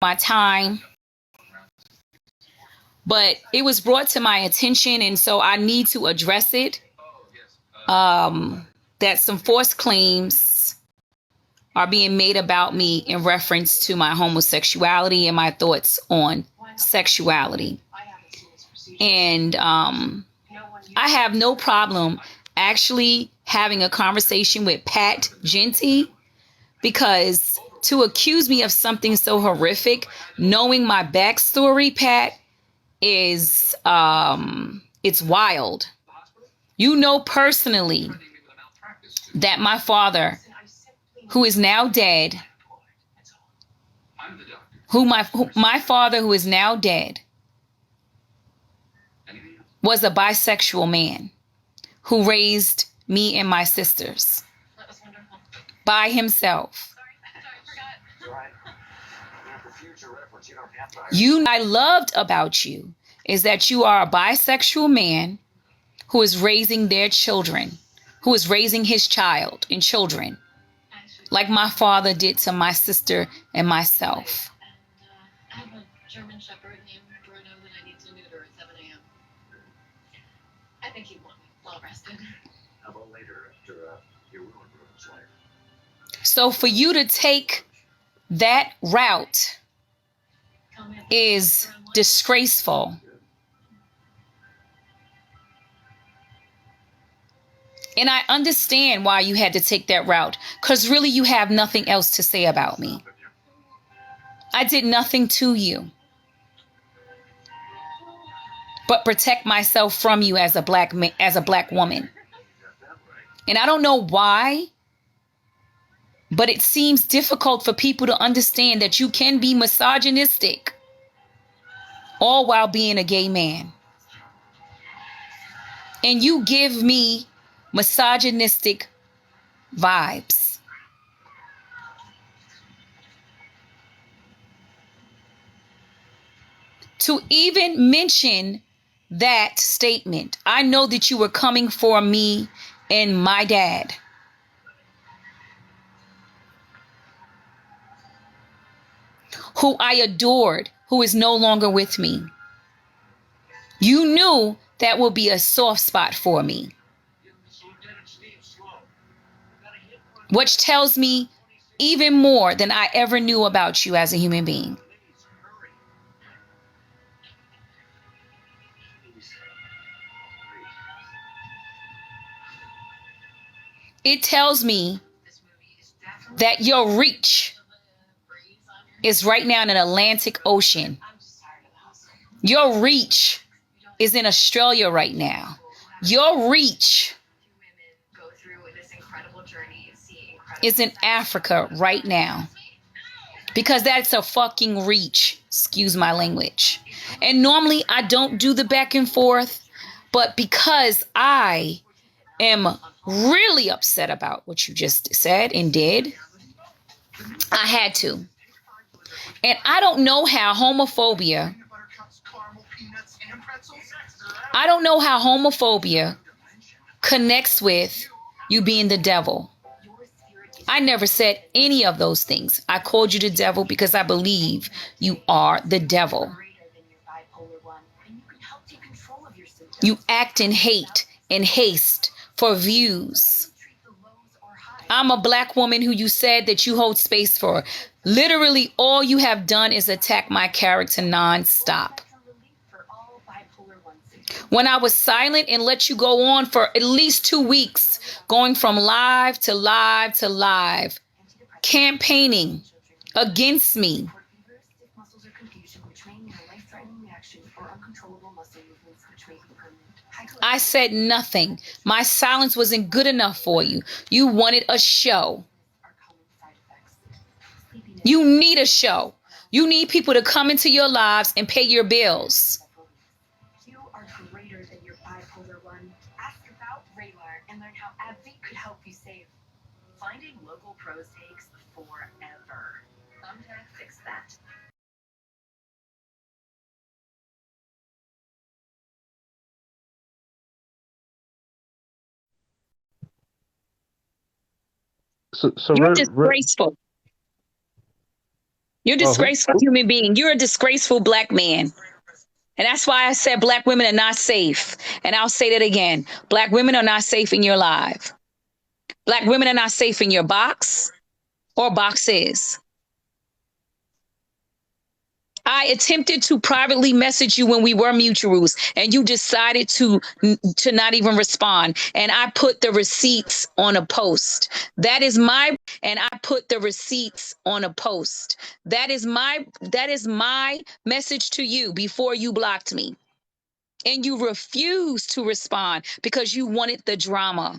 my time, but it was brought to my attention, and so I need to address it. That some false claims are being made about me in reference to my homosexuality and my thoughts on sexuality. And I have no problem actually having a conversation with Pat Genty, because to accuse me of something so horrific, knowing my backstory, Pat, is it's wild. You know personally that my father, who is now dead, my father who is now dead, was a bisexual man who raised me and my sisters by himself. I loved about you is that you are a bisexual man who is raising their children, who is raising his child and children, like my father did to my sister and myself. I have a German Shepherd named Bruno that I need to neuter at 7 a.m. I think he won me well rested. How about later after you ruined Bruno's life? So for you to take that route is disgraceful. And I understand why you had to take that route, because really you have nothing else to say about me. I did nothing to you but protect myself from you as a black woman. And I don't know why, but it seems difficult for people to understand that you can be misogynistic all while being a gay man. And you give me misogynistic vibes. To even mention that statement, I know that you were coming for me and my dad. Who I adored, who is no longer with me. You knew that would be a soft spot for me. Which tells me even more than I ever knew about you as a human being. It tells me that your reach is right now in an Atlantic Ocean. Your reach is in Australia right now. Your reach is in Africa right now. Because that's a fucking reach. Excuse my language. And normally I don't do the back and forth, but because I am really upset about what you just said and did, I had to. And I don't know how homophobia connects with you being the devil. I never said any of those things. I called you the devil because I believe you are the devil. You act in hate and haste for views. I'm a black woman who you said that you hold space for. Literally, all you have done is attack my character nonstop. When I was silent and let you go on for at least 2 weeks, going from live to live to live, campaigning against me. I said nothing. My silence wasn't good enough for you. You wanted a show. You need a show. You need people to come into your lives and pay your bills. You are greater than your bipolar one. Ask about radar and learn how AbbVie could help you save. Finding local pros takes forever. Thumbtack fix that. You're disgraceful. You're a disgraceful human being. You're a disgraceful black man. And that's why I said black women are not safe. And I'll say that again. Black women are not safe in your life. Black women are not safe in your box or boxes. I attempted to privately message you when we were mutuals, and you decided to not even respond. And I put the receipts on a post. That is my and I put the receipts on a post. That is my message to you before you blocked me. And you refused to respond because you wanted the drama.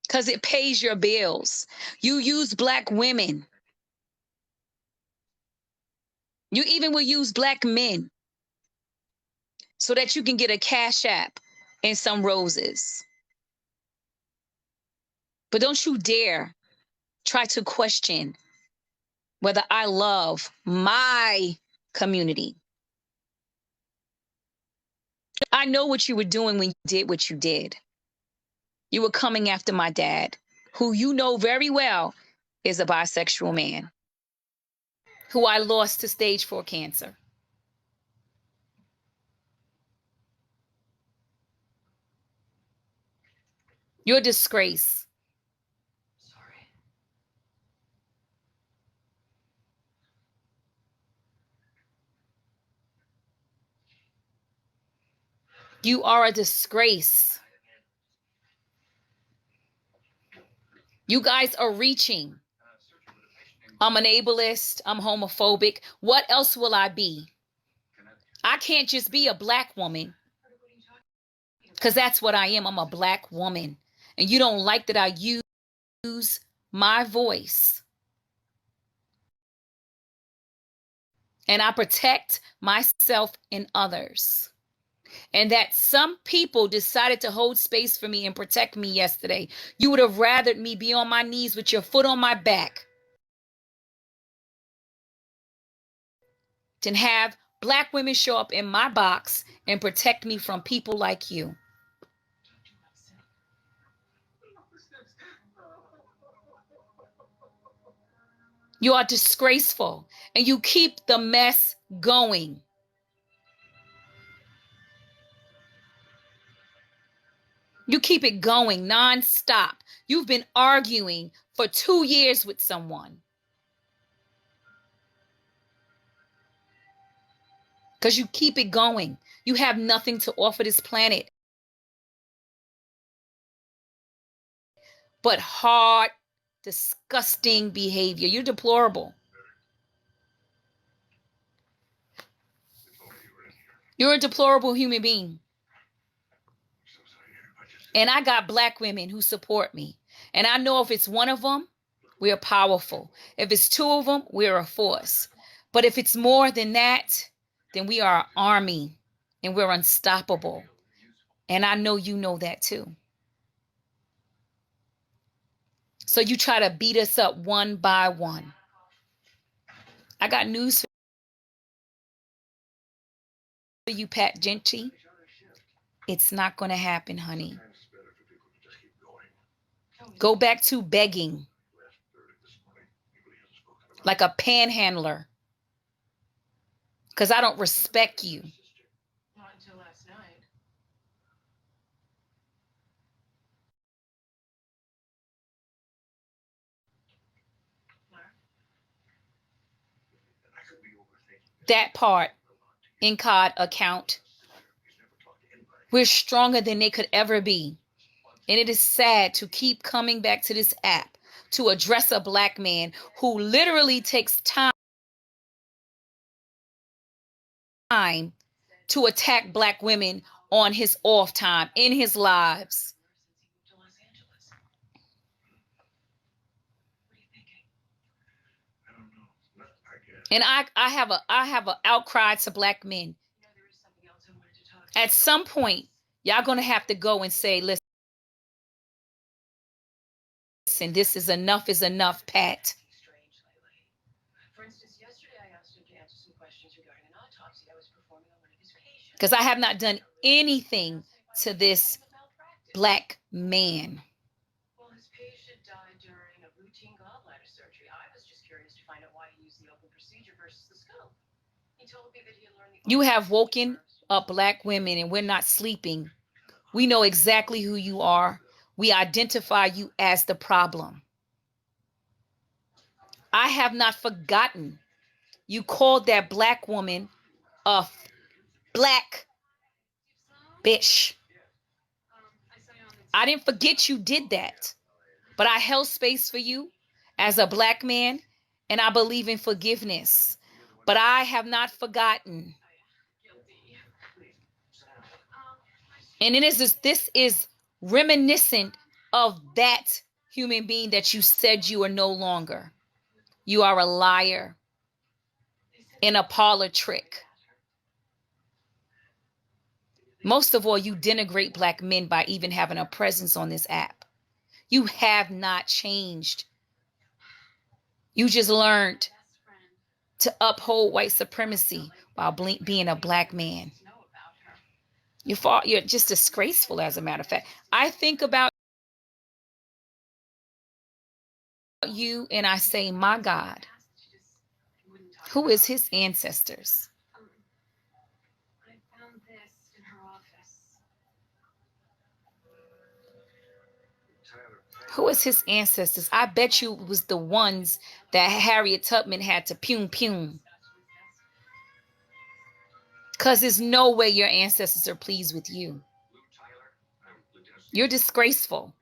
Because it pays your bills. You use black women. You even will use black men so that you can get a cash app and some roses. But don't you dare try to question whether I love my community. I know what you were doing when you did what you did. You were coming after my dad, who you know very well is a bisexual man, who I lost to stage 4 cancer. You're a disgrace. Sorry. You are a disgrace. You guys are reaching. I'm an ableist. I'm homophobic. What else will I be? I can't just be a black woman, because that's what I am. I'm a black woman. And you don't like that I use my voice. And I protect myself and others. And that some people decided to hold space for me and protect me yesterday. You would have rathered me be on my knees with your foot on my back than have black women show up in my box and protect me from people like you. You are disgraceful, and you keep the mess going. You keep it going nonstop. You've been arguing for 2 years with someone because you keep it going. You have nothing to offer this planet but hard, disgusting behavior. You're deplorable. You're a deplorable human being. And I got black women who support me. And I know if it's one of them, we're powerful. If it's 2 of them, we're a force. But if it's more than that, then we are an army and we're unstoppable. And I know you know that too. So you try to beat us up one by one. I got news for you, Pat Gentry. It's not going to happen, honey. Go back to begging like a panhandler, because I don't respect you. Not until last night. That part in COD account. We're stronger than they could ever be. And it is sad to keep coming back to this app to address a black man who literally takes time to attack black women on his off time, in his lives. Since he moved to Los Angeles. What are you thinking? I don't know. I guess. And I have a outcry to black men. You know, there is something else I wanted to talk to you At some point, y'all gonna have to go and say, listen, this is enough, Pat. strange lately. For instance, yesterday I asked him to answer some questions regarding an autopsy I was performing on one of his patients. Because I have not done anything to this black man. Well, his patient died during a routine gallbladder surgery. I was just curious to find out why he used the open You have woken up black women, and we're not sleeping. We know exactly who you are. We identify you as the problem. I have not forgotten. You called that black woman a black bitch. I didn't forget you did that, but I held space for you as a black man, and I believe in forgiveness. But I have not forgotten. And this is reminiscent of that human being that you said you are no longer. You are a liar and a parlor trick. Most of all, you denigrate black men by even having a presence on this app. You have not changed. You just learned to uphold white supremacy while being a black man. You're just disgraceful, as a matter of fact. I think about you and I say, my God, who is his ancestors? I found this in her office. Who is his ancestors? I bet you it was the ones that Harriet Tubman had to pum. Because there's no way your ancestors are pleased with you. You're disgraceful.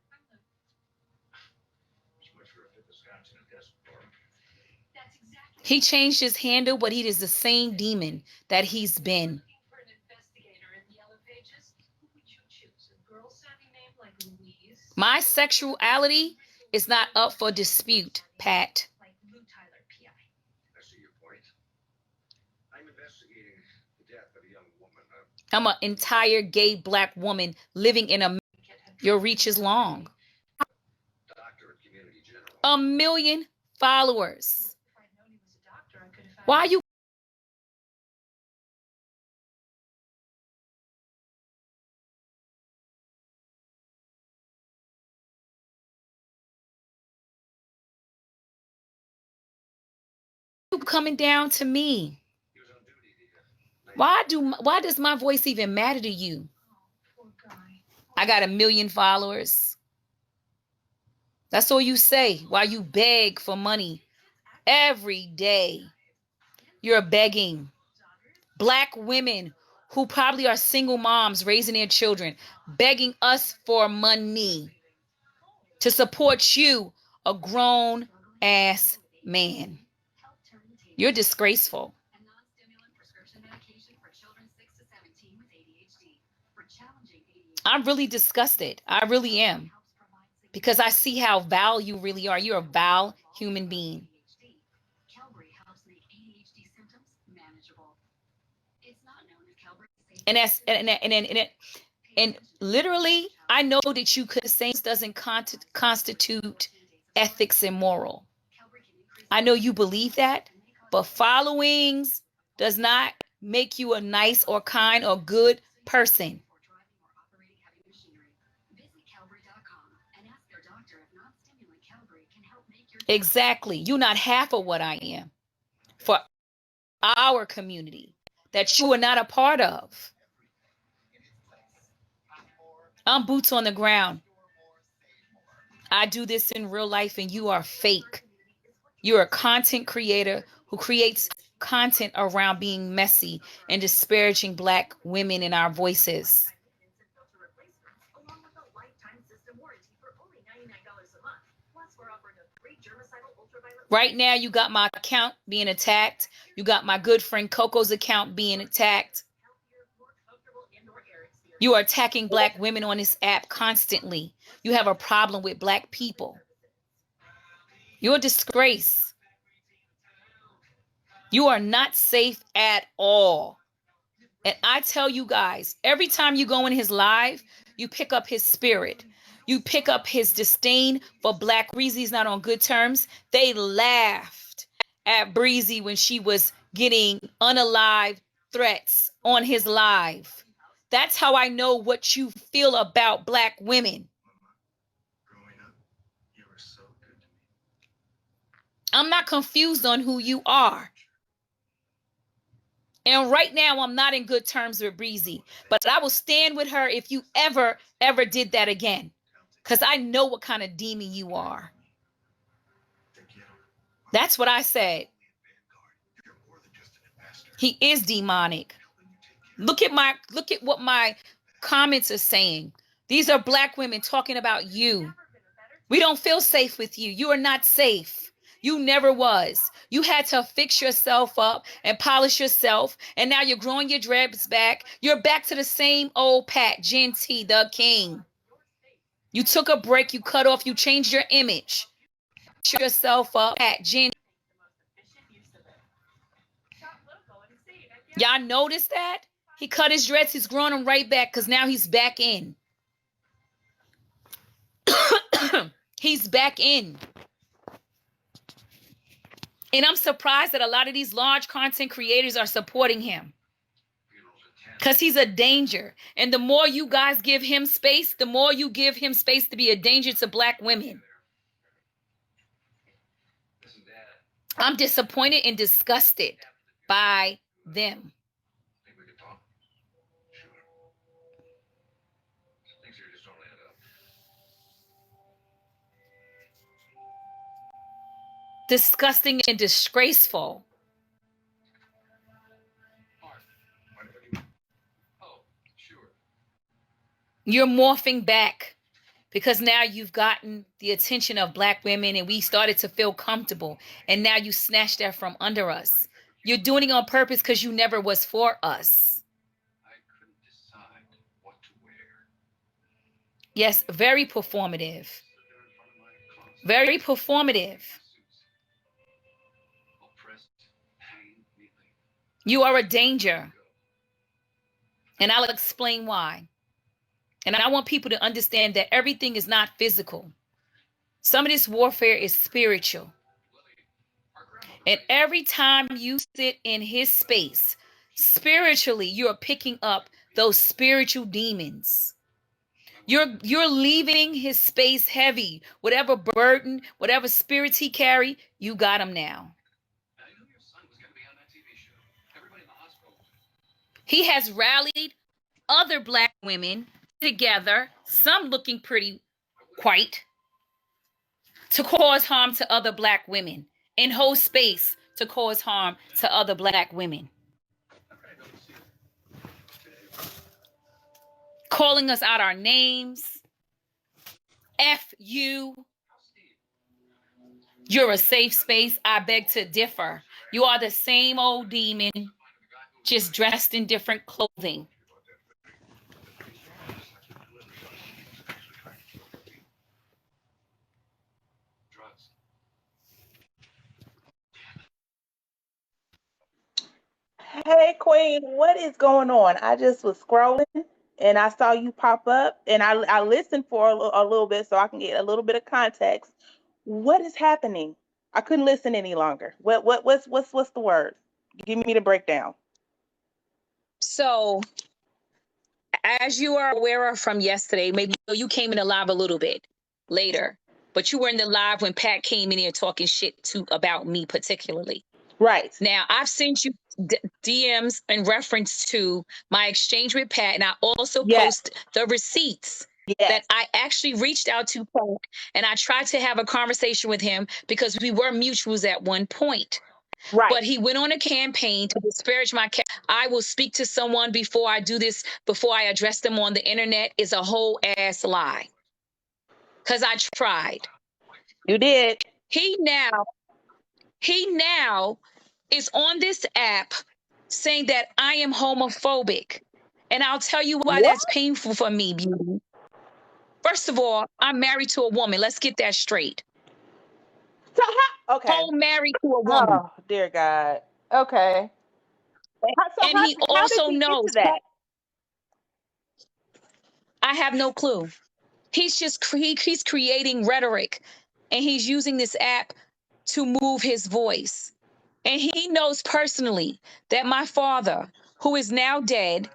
He changed his handle, but he is the same demon that he's been. My sexuality is not up for dispute, Pat. I see your point. I'm investigating the death of a young woman. I'm an entire gay black woman living in a... Your reach is long. Doctor of community general. 1 million followers. Why are you coming down to me? He was on duty. Why does my voice even matter to you? I got 1 million followers. That's all you say while you beg for money every day. You're begging. Black women who probably are single moms raising their children, begging us for money to support you, a grown ass man. You're disgraceful. I'm really disgusted. I really am. Because I see how vile you really are. You're a vile human being. And literally, I know that you could say this doesn't constitute ethics and moral. I know you believe that, but followings does not make you a nice or kind or good person. Exactly. You're not half of what I am for our community that you are not a part of. I'm boots on the ground. I do this in real life and you are fake. You're a content creator who creates content around being messy and disparaging black women in our voices. Right now, you got my account being attacked. You got my good friend Coco's account being attacked. You are attacking black women on this app constantly. You have a problem with black people. You're a disgrace. You are not safe at all. And I tell you guys, every time you go in his live, you pick up his spirit. You pick up his disdain for black. Breezy's not on good terms. They laughed at Breezy when she was getting unalived threats on his live. That's how I know what you feel about black women. Growing up, you were so good to me. I'm not confused on who you are. And right now, I'm not in good terms with Breezy. But I will stand with her if you ever did that again. Because I know what kind of demon you are. That's what I said. He is demonic. Look at what my comments are saying. These are black women talking about you. We don't feel safe with you. You are not safe. You never was. You had to fix yourself up and polish yourself. And now you're growing your dreads back. You're back to the same old Pat Genty, the king. You took a break. You cut off. You changed your image. Yourself up, Pat Genty. Y'all notice that? He cut his dreads. He's growing them right back because now he's back in. He's back in. And I'm surprised that a lot of these large content creators are supporting him. Because he's a danger. And the more you guys give him space, the more you give him space to be a danger to black women. I'm disappointed and disgusted by them. Disgusting and disgraceful. You're morphing back because now you've gotten the attention of black women and we started to feel comfortable. And now you snatched that from under us. You're doing it on purpose because you never was for us. I couldn't decide what to wear. Yes, very performative. Very performative. You are a danger. And I'll explain why. And I want people to understand that everything is not physical. Some of this warfare is spiritual. And every time you sit in his space, spiritually, you're picking up those spiritual demons. You're leaving his space heavy. Whatever burden, whatever spirits he carry, you got him now. He has rallied other black women together, some looking pretty white, to cause harm to other black women, and hold space to cause harm to other black women. Calling us out our names. F you. You're a safe space. I beg to differ. You are the same old demon, just dressed in different clothing. Hey Queen, what is going on? I just was scrolling and I saw you pop up and I listened for a little bit so I can get a little bit of context. What is happening? I couldn't listen any longer. What's the word? Give me the breakdown. So, as you are aware of from yesterday, maybe you came in the live a little bit later, but you were in the live when Pat came in here talking shit about me particularly. Right. Now, I've sent you DMs in reference to my exchange with Pat, and I also post the receipts that I actually reached out to Pat, and I tried to have a conversation with him because we were mutuals at one point. Right. But he went on a campaign to disparage my I will speak to someone before I do this, before I address them on the internet, is a whole ass lie. Because I tried. You did. He now is on this app saying that I am homophobic. And I'll tell you why that's painful for me, Beauty. First of all, I'm married to a woman. Let's get that straight. So okay. Married to a woman. Oh, dear God. Okay. And he also knows that. I have no clue. He's creating rhetoric, and he's using this app to move his voice. And he knows personally that my father, who is now dead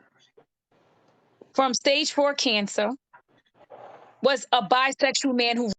from stage 4 cancer, was a bisexual man who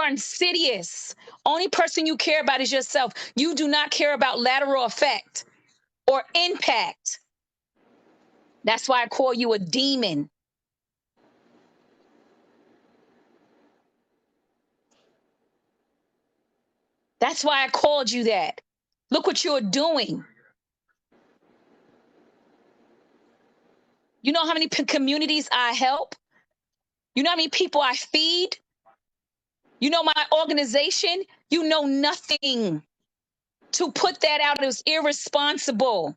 are insidious. Only person you care about is yourself. You do not care about lateral effect or impact. That's why I call you a demon. That's why I called you that. Look what you're doing. You know how many communities I help? You know how many people I feed? You know my organization? You know nothing. To put that out is irresponsible.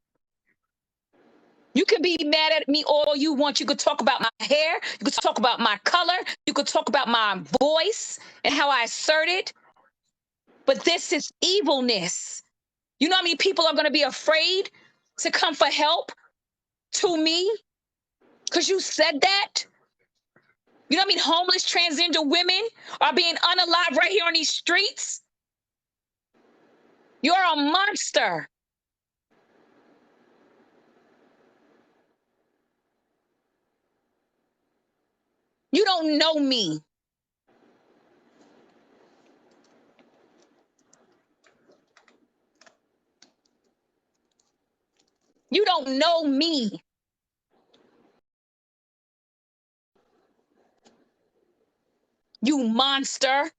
You can be mad at me all you want. You could talk about my hair. You could talk about my color. You could talk about my voice and how I assert it. But this is evilness. You know how many people are going to be afraid to come for help to me because you said that? You know what I mean? Homeless transgender women are being unalive right here on these streets. You're a monster. You don't know me. You don't know me. You monster.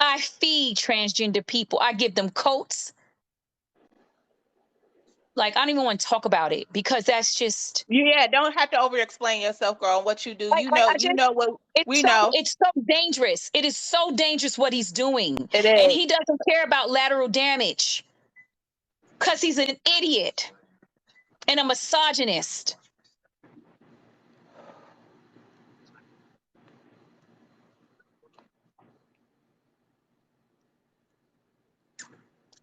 I feed transgender people. I give them coats. Like, I don't even want to talk about it because that's just Yeah, don't have to over explain yourself, girl, and what you do. I You just know what we know. it's so dangerous. It is so dangerous what he's doing. It And is. he doesn't care about lateral damage because he's an idiot and a misogynist.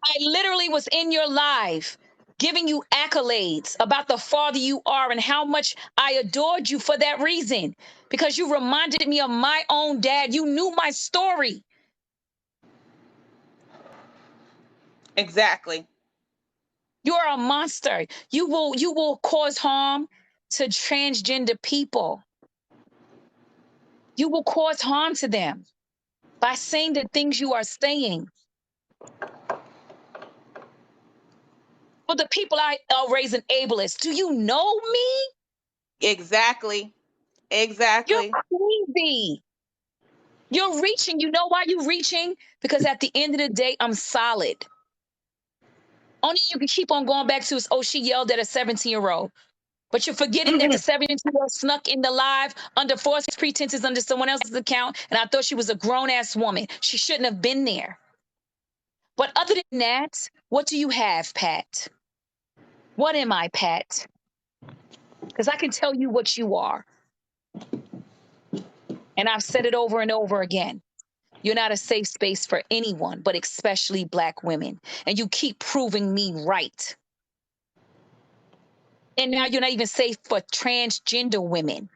I literally was in your live giving you accolades about the father you are and how much I adored you for that reason. Because you reminded me of my own dad. You knew my story. Exactly. You are a monster. You will cause harm to transgender people. You will cause harm to them by saying the things you are saying. For the people I raising ableist, do you know me? Exactly. You're Exactly. crazy. You're reaching. You know why you're reaching? Because at the end of the day, I'm solid. Only you can keep on going back to is, oh, she yelled at a 17-year-old. But you're forgetting that the 17-year-old snuck in the live under false pretenses under someone else's account, and I thought she was a grown-ass woman. She shouldn't have been there. But other than that, what do you have, Pat? What am I, Pat? Because I can tell you what you are. And I've said it over and over again. You're not a safe space for anyone, but especially Black women. And you keep proving me right. And now you're not even safe for transgender women,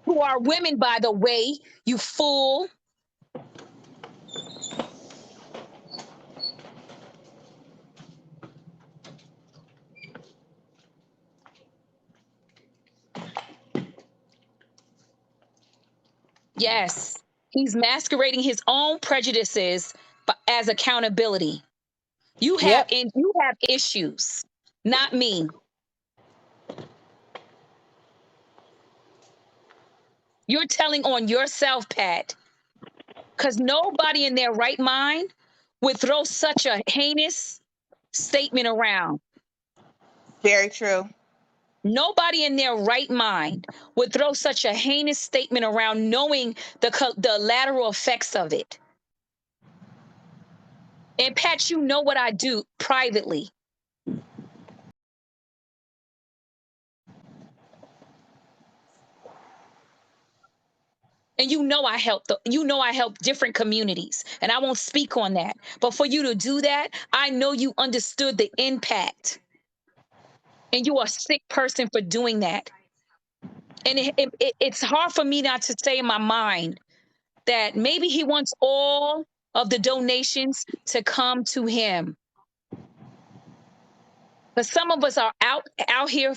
who are women, by the way, you fool. Yes, he's masquerading his own prejudices as accountability. Yep. You have issues, not me. You're telling on yourself, Pat, because nobody in their right mind would throw such a heinous statement around. Very true. Nobody in their right mind would throw such a heinous statement around knowing the lateral effects of it. And Pat, you know what I do privately. And you know I help different communities. And I won't speak on that. But for you to do that, I know you understood the impact. And you are a sick person for doing that. And it's hard for me not to say in my mind that maybe he wants all of the donations to come to him. But some of us are out here,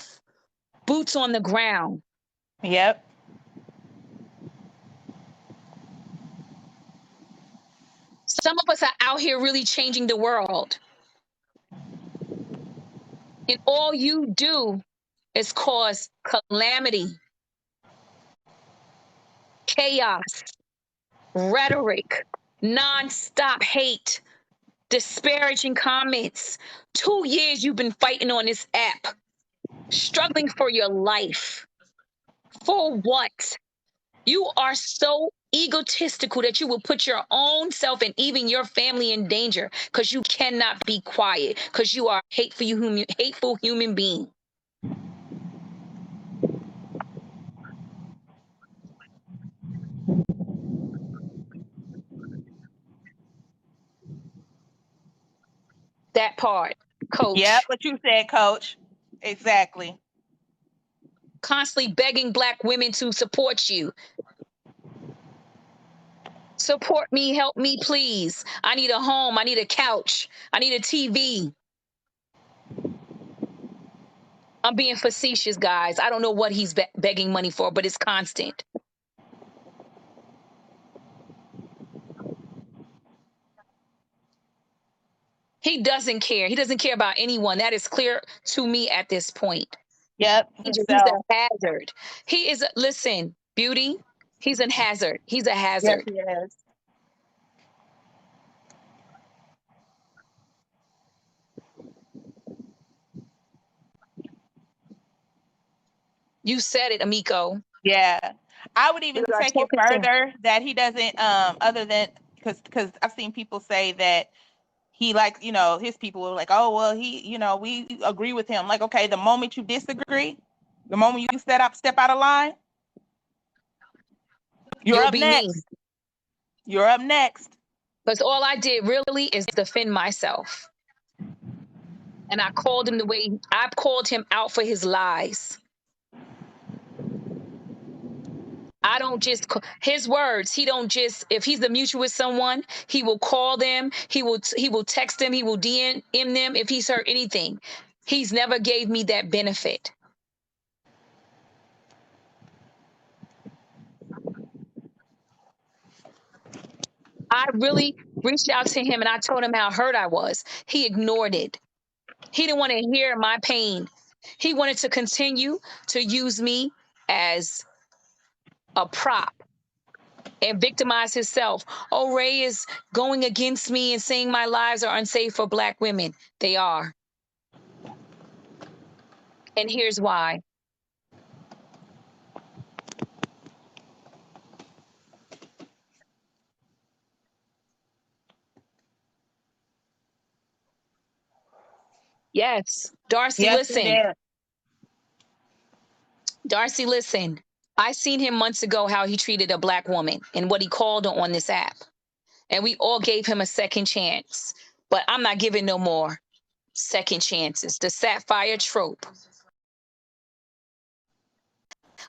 boots on the ground. Yep. Some of us are out here really changing the world. And all you do is cause calamity, chaos, rhetoric, nonstop hate, disparaging comments. 2 years you've been fighting on this app, struggling for your life. For what? You are so egotistical that you will put your own self and even your family in danger because you cannot be quiet because you are a hateful human being. That part, Yep. coach. What you said, coach. Exactly. Constantly begging Black women to support you. Support me, help me, please. I need a home. I need a couch. I need a TV. I'm being facetious, guys. I don't know what he's begging money for, but it's constant. He doesn't care. He doesn't care about anyone. That is clear to me at this point. Yep. He's Himself. a hazard. He is, listen, beauty, he's a hazard. He's a Yes, hazard. he is. You said it, Amico. Yeah. I would We even are take it talking to further that he doesn't other than because I've seen people say that he like, his people were like, oh well, we agree with him. Like, okay, the moment you disagree, the moment you step out of line, you're you'll up be me. next. You're up next. Because all I did really is defend myself. And I called him I called him out for his lies. I don't just his words. He don't just, if he's a mutual with someone, he will call them. He will text them. He will DM them if he's heard anything. He's never gave me that benefit. I really reached out to him and I told him how hurt I was. He ignored it. He didn't want to hear my pain. He wanted to continue to use me as a prop and victimize himself. Oh, Ray is going against me and saying my lives are unsafe for Black women. They are. And here's why. Yes. Darcy, Yes, he listen. did. Darcy, listen. I seen him months ago how he treated a Black woman and what he called her on this app. And we all gave him a second chance. But I'm not giving no more second chances. The sapphire trope.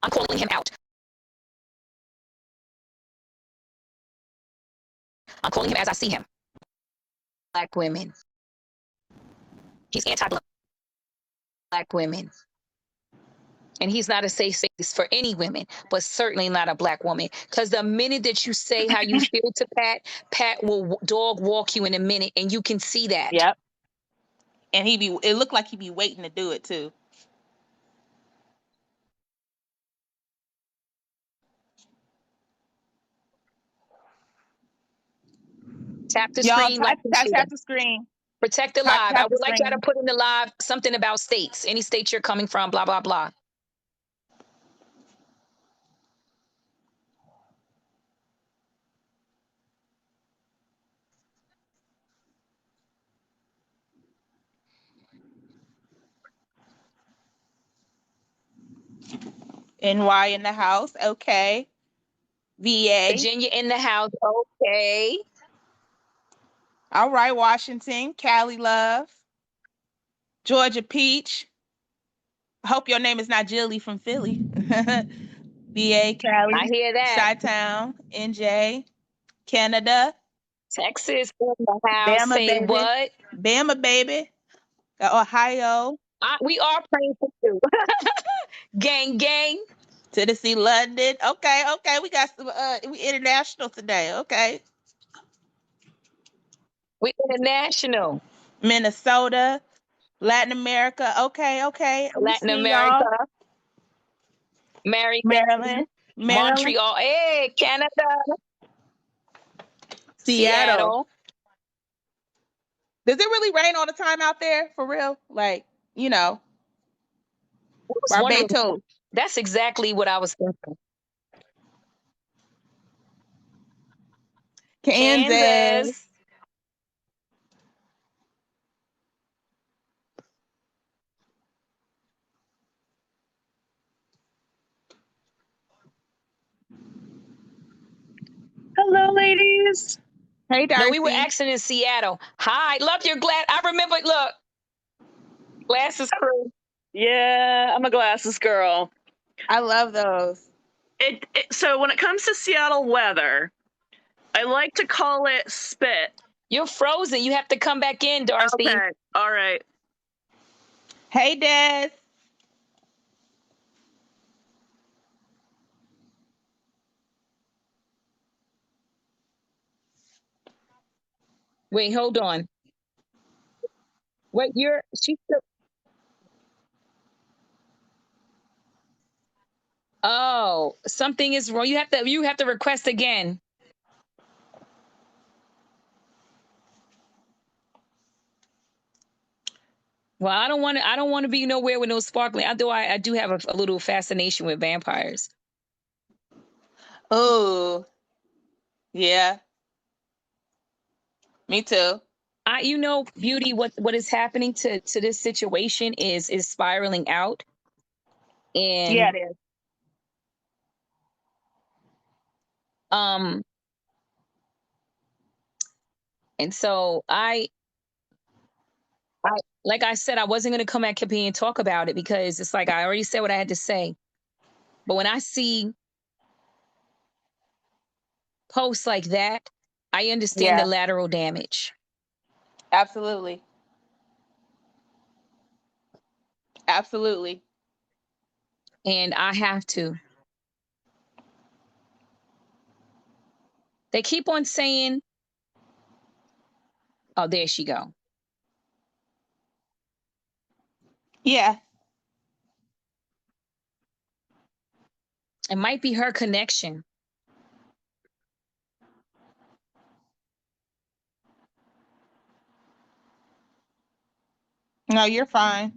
I'm calling him out. I'm calling him as I see him. Black women. He's anti-Black women. And he's not a safe space for any women, but certainly not a Black woman. Because the minute that you say how you feel to Pat will dog walk you in a minute, and you can see that. Yep. And it looked like he'd be waiting to do it too. Tap the Y'all screen, like and share. tap the screen. Protect the live. I Tap the would like y'all to screen. put in the live something about states, any state you're coming from, blah, blah, blah. NY in the house. Okay. VA. Virginia in the house. Okay. All right, Washington. Cali Love. Georgia Peach. I hope your name is not Jilly from Philly. VA, I Cali, hear that. Chi-Town, NJ, Canada. Texas in the house. Bama, Say baby. what? Bama, baby. Ohio, We are praying for you. Gang, gang. Tennessee, London. Okay, okay. We got some we international today. Okay. We international. Minnesota, Latin America. Okay, okay. We Latin see y'all. America. Mary Maryland, Maryland, Montreal. Hey, Canada. Seattle. Seattle. Does it really rain all the time out there for real? Like, you know, I was wondering. Barbados, That's exactly what I was thinking. Kansas. Kansas. Hello, ladies. Hey, No, we were Darcy. actually in Seattle. Hi, love your glass. I remember. Look, glasses crew. Yeah, I'm a glasses girl. I love those. So when it comes to Seattle weather, I like to call it spit. You're frozen. You have to come back in, Darcy. Okay, all right. Hey, Des. Wait, hold on. Wait, she's still. Oh, something is wrong. You have to request again. Well, I don't want to be nowhere with no sparkling. Although I do have a little fascination with vampires. Oh, yeah. Me too. Beauty, what is happening to this situation is spiraling out. Yeah, And it is. um and so I like I said, I wasn't gonna come back here and talk about it because it's like I already said what I had to say. But when I see posts like that, I understand the Yeah, lateral damage. absolutely. Absolutely. And I have to. They keep on saying, oh, there she go. Yeah. It might be her connection. No, you're fine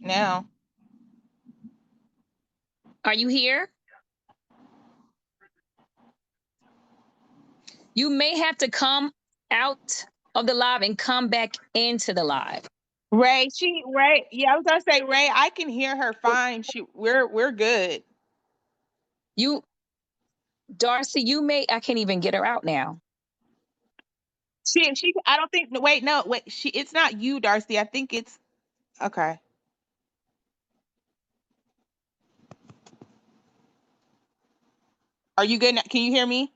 now. Are you here? You may have to come out of the live and come back into the live. Ray. Yeah, I was gonna say Ray. I can hear her fine. We're good. You, Darcy, I can't even get her out now. She. I don't think. Wait, no, wait. It's not you, Darcy. I think it's okay. Are you good? Can you hear me?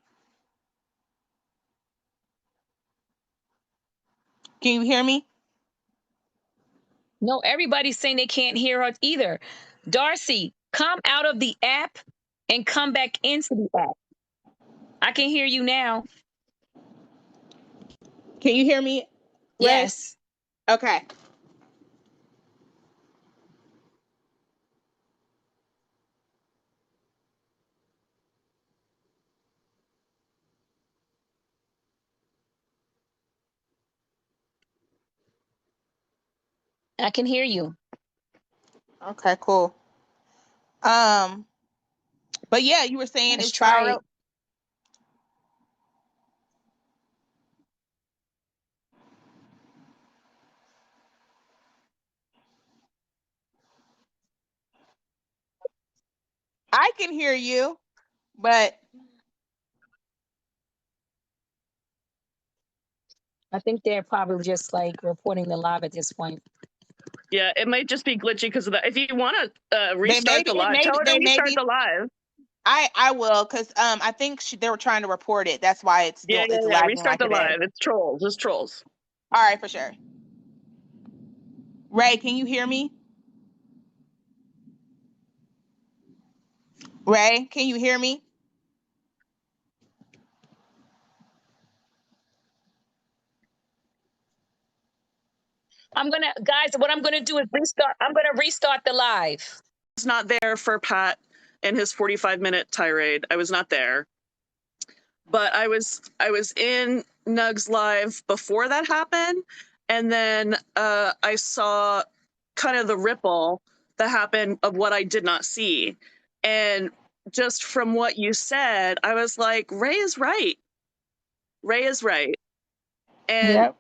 Can you hear me? No, everybody's saying they can't hear her either. Darcy, come out of the app and come back into the app. I can hear you now. Can you hear me, Ray? Yes, Okay. I can hear you. Okay. Cool. Um. But yeah, you were saying Let's it's try it. spiral. I can hear you, but I think they're probably just like reporting the live at this point. Yeah, it might just be glitchy because of that. If you want to they restart maybe the it live, maybe tell her to they restart maybe the live. I will because I think they were trying to report it. That's why it's lagging Restart like the it is. live. It's trolls. It's trolls. All right, for sure. Ray, can you hear me? Ray, can you hear me? Guys, what I'm gonna do is restart. I'm gonna restart the live. I was not there for Pat and his 45-minute tirade. I was not there. But I was in Nug's live before that happened, and then I saw kind of the ripple that happened of what I did not see. And just from what you said, I was like, Ray is right. Ray is right. And Yep.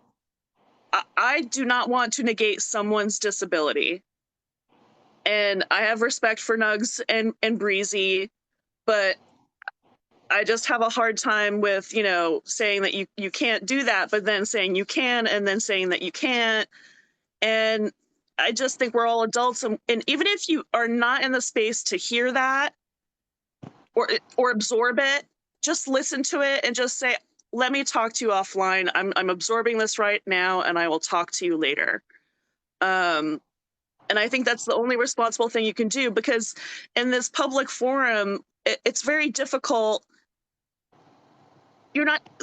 I do not want to negate someone's disability. And I have respect for Nugs and Breezy, but I just have a hard time with, saying that you can't do that, but then saying you can, and then saying that you can't. And I just think we're all adults. And even if you are not in the space to hear that or absorb it, just listen to it and just say, let me talk to you offline. I'm absorbing this right now, and I will talk to you later. And I think that's the only responsible thing you can do, because in this public forum, it's very difficult.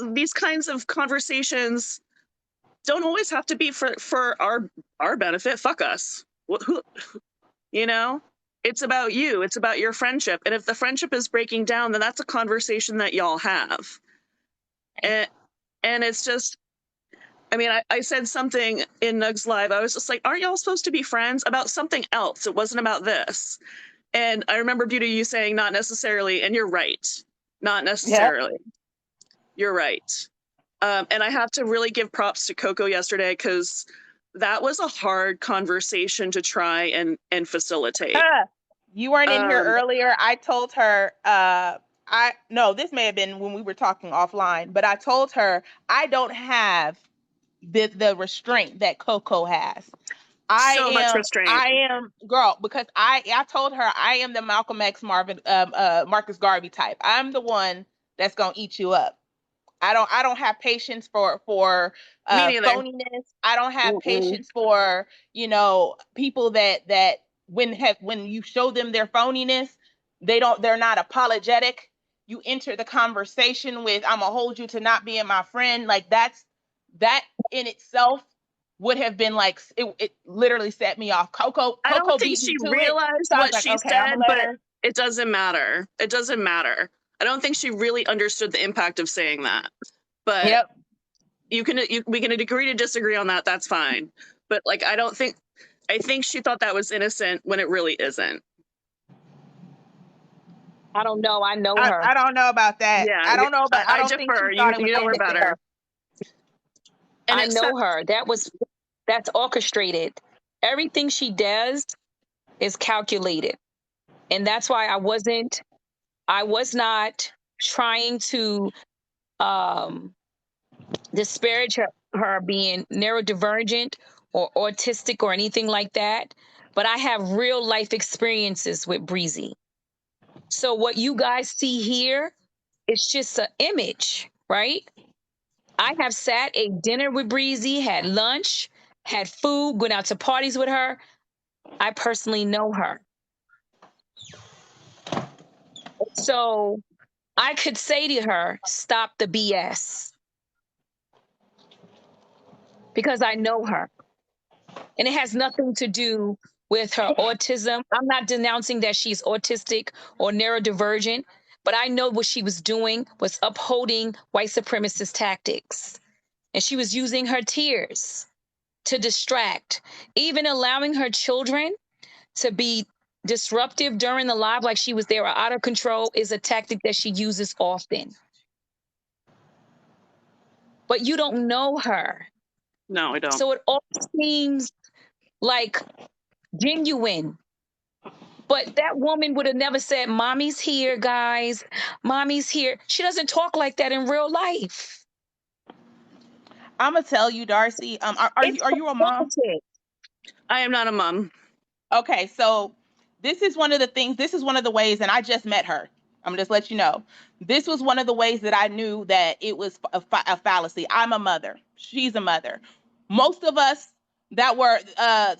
These kinds of conversations don't always have to be for our benefit. Fuck us. It's about you. It's about your friendship. And if the friendship is breaking down, then that's a conversation that y'all have. And it's just, I said something in Nug's live. I was just like, aren't y'all supposed to be friends about something else? It wasn't about this. And I remember, Beauty, you saying not necessarily, and you're right. Not necessarily. Yep. You're right. And I have to really give props to Coco yesterday, because that was a hard conversation to try and facilitate. You weren't in here earlier. I told her, no, this may have been when we were talking offline, but I told her I don't have the restraint that Coco has. Much restraint. I am, girl, because I told her I am the Malcolm X Marcus Garvey type. I'm the one that's gonna eat you up. I don't have patience for phoniness. I don't have patience for people that when you show them their phoniness, they're not apologetic. You enter the conversation with, I'm gonna hold you to not being my friend. Like that in itself would have been like, it literally set me off. Coco I don't think she realized what she said, but it doesn't matter. It doesn't matter. I don't think she really understood the impact of saying that. But yep. We can agree to disagree on that. That's fine. But I think she thought that was innocent when it really isn't. I don't know. I know her. I don't know about that. Yeah, I don't know, but I don't defer. think she thought it was know her better. And I know her. That's orchestrated. Everything she does is calculated. And that's why I was not trying to disparage her being neurodivergent or autistic or anything like that. But I have real life experiences with Breezy. So what you guys see here is just an image, right? I have sat, ate dinner with Breezy, had lunch, had food, went out to parties with her. I personally know her. So I could say to her, stop the BS. Because I know her. And it has nothing to do with her autism. I'm not denouncing that she's autistic or neurodivergent, but I know what she was doing was upholding white supremacist tactics. And she was using her tears to distract, even allowing her children to be disruptive during the live, like she was there or out of control, is a tactic that she uses often. But you don't know her. No, I don't. So it all seems like genuine. But that woman would have never said, Mommy's here, guys. Mommy's here. She doesn't talk like that in real life. I'm going to tell you, Darcy, are you a mom? I am not a mom. Okay, so this is one of the ways, and I just met her. I'm going to just let you know. This was one of the ways that I knew that it was a fallacy. I'm a mother. She's a mother. Most of us that were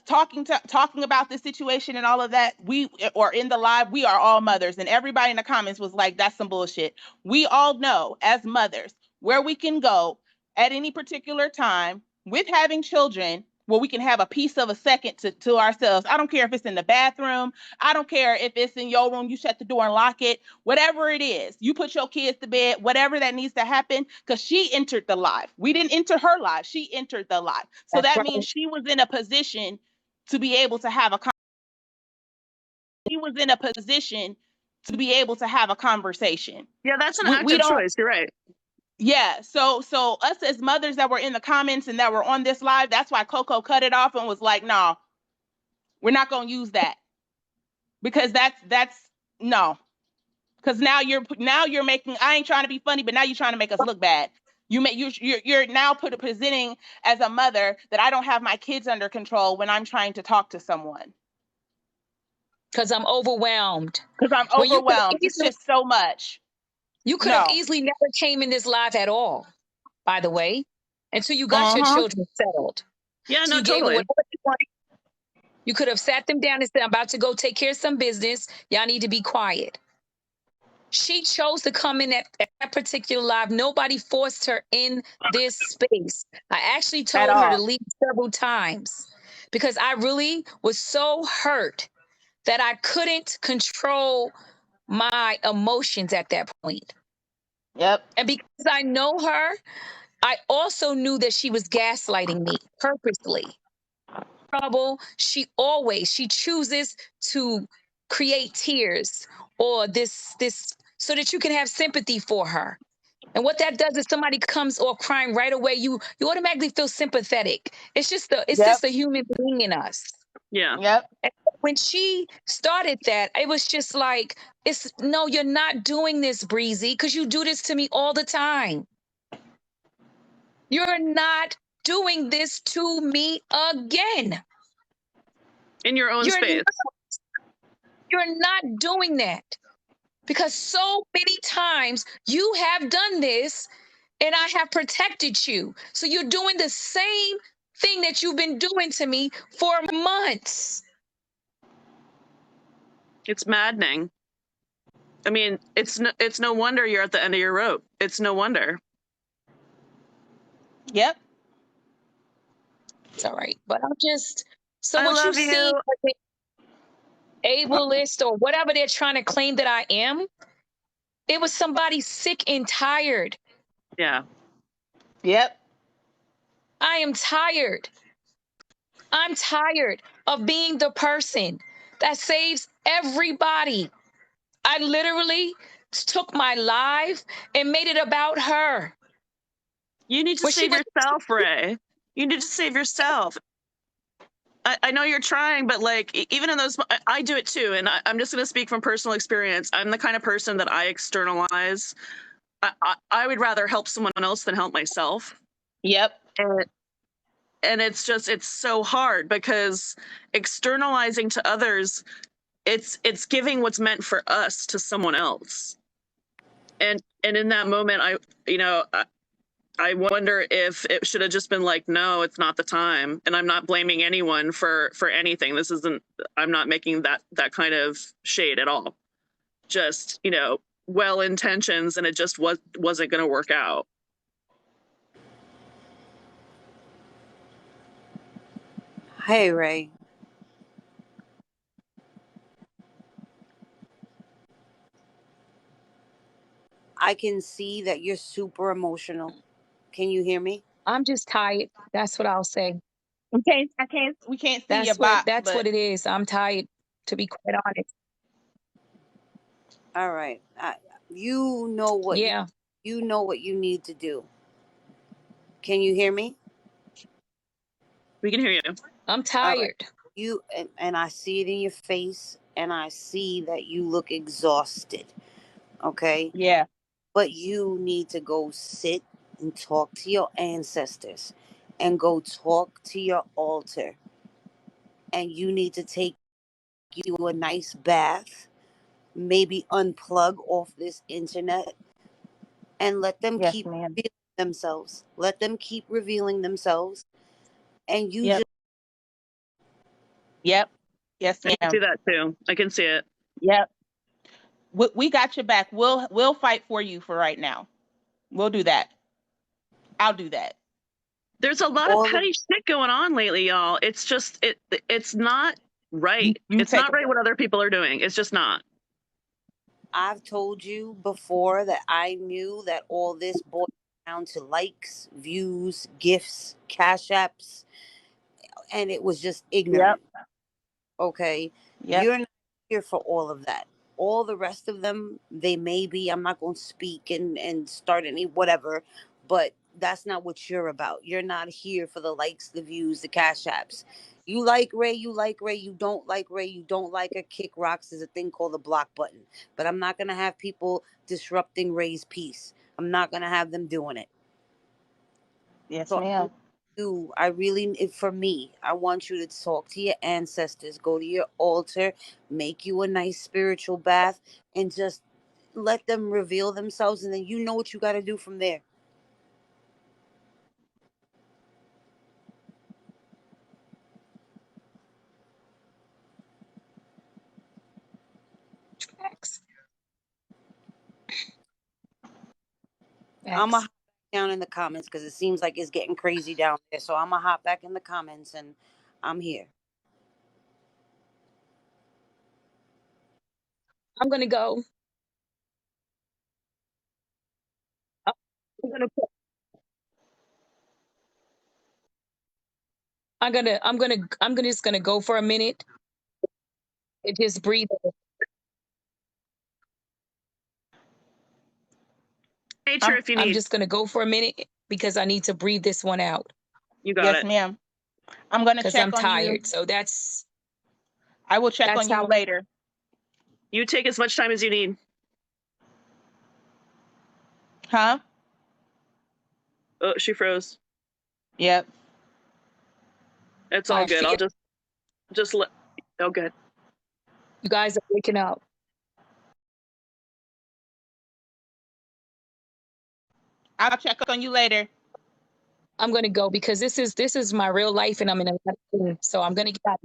talking about this situation and all of that, we or in the live, we are all mothers, and everybody in the comments was like, "That's some bullshit." We all know as mothers where we can go at any particular time with having children, where we can have a piece of a second to ourselves. I don't care if it's in the bathroom. I don't care if it's in your room. You shut the door and lock it. Whatever it is, you put your kids to bed. Whatever that needs to happen, because she entered the live. We didn't enter her live. She entered the live. So That's that right. means she was in a position to be able to have a. She was in a position to be able to have a conversation. Yeah, that's an We active don't. choice. You're right. Yeah, so us as mothers that were in the comments and that were on this live, that's why Coco cut it off and was like, "No, we're not gonna use that because that's no, because now you're making. I ain't trying to be funny, but now you're trying to make us look bad. You're now presenting as a mother that I don't have my kids under control when I'm trying to talk to someone Because I'm overwhelmed. because I'm When you could overwhelmed. It's just so much. you could have No. easily never came in this live at all, by the way, until you got your children settled. Yeah, So no, you gave them totally. whatever they wanted. You could have sat them down and said, "I'm about to go take care of some business. Y'all need to be quiet." She chose to come in at that particular live. Nobody forced her in this space. I actually At told her to all. leave several times because I really was so hurt that I couldn't control my emotions at that point. Yep. And because I know her, I also knew that she was gaslighting me purposely. Trouble, she chooses to create tears or this so that you can have sympathy for her. And what that does is somebody comes or crying right away, you automatically feel sympathetic. It's just Yep. a human being in us. Yeah. Yep. And when she started that, it was just like, no, you're not doing this, Breezy, because you do this to me all the time. You're not doing this to me again. In your own space. You're not doing that because so many times you have done this and I have protected you. So you're doing the same thing that you've been doing to me for months. It's maddening. I mean, it's no wonder you're at the end of your rope. It's no wonder. Yep. It's all right. But I'm just, so I what you love see, you. like, ableist or whatever they're trying to claim that I am, it was somebody sick and tired. Yeah. Yep. I am tired. I'm tired of being the person that saves everybody. I literally took my life and made it about her. You need to save yourself, Ray. You need to save yourself. I know you're trying, but like, even in those, I do it too. And I'm just going to speak from personal experience. I'm the kind of person that I externalize. I would rather help someone else than help myself. Yep. And it's so hard because externalizing to others, it's giving what's meant for us to someone else. And in that moment, I wonder if it should have just been like, no, it's not the time. And I'm not blaming anyone for anything. I'm not making that kind of shade at all. Just, well intentions, and it just wasn't going to work out. Hey, Ray. I can see that you're super emotional. Can you hear me? I'm just tired. That's what I'll say. We can't see your box, That's but what it is. I'm tired, to be quite honest. All right. You know what Yeah. you know what you need to do. Can you hear me? We can hear you. I'm All tired. right. You and I see it in your face, and I see that you look exhausted. Okay? yeah. But you need to go sit and talk to your ancestors and go talk to your altar. And you need to take you a nice bath, maybe unplug off this internet and let them Yes, keep ma'am. revealing themselves. Let them keep revealing themselves. And you Yep. Yep. Yes, I can see ma'am. that too. I can see it. Yep. We got your back. We'll fight for you for right now. We'll do that. I'll do that. There's a lot of All of petty shit going on lately, y'all. It's just it's not right. You It's take not a right what other people are doing. It's just not. I've told you before that I knew that all this boiled down to likes, views, gifts, cash apps, and it was just Yep. ignorant. Okay, Yep. you're not here for all of that. All the rest of them, they may be. I'm not going to speak and start any whatever, but that's not what you're about. You're not here for the likes, the views, the cash apps. You like Ray, you like Ray. You don't like Ray, you don't like her. Kick rocks. There's a thing called the block button. But I'm not going to have people disrupting Ray's peace. I'm not going to have them doing it. Yes, So ma'am. I really, for me, I want you to talk to your ancestors, go to your altar, make you a nice spiritual bath, and just let them reveal themselves, and then you know what you got to do from there. Facts. I'm going Facts. to hop down in the comments because it seems like it's getting crazy down there. So I'm going to hop back in the comments, and I'm here. I'm gonna go. I'm gonna put, I'm gonna just gonna go for a minute and just breathe. Nature I'm if you I'm need. just gonna go for a minute because I need to breathe this one out You got Yes, it. ma'am. I'm gonna because check I'm on you. tired. So I will check that's on you how. later. You take as much time as you need. Huh? Oh, she froze. Yep. It's all I good. feel I'll just let. Oh, good. you guys are waking up. I'll check on you later. I'm gonna go because this is my real life and I'm in a so I'm gonna get out.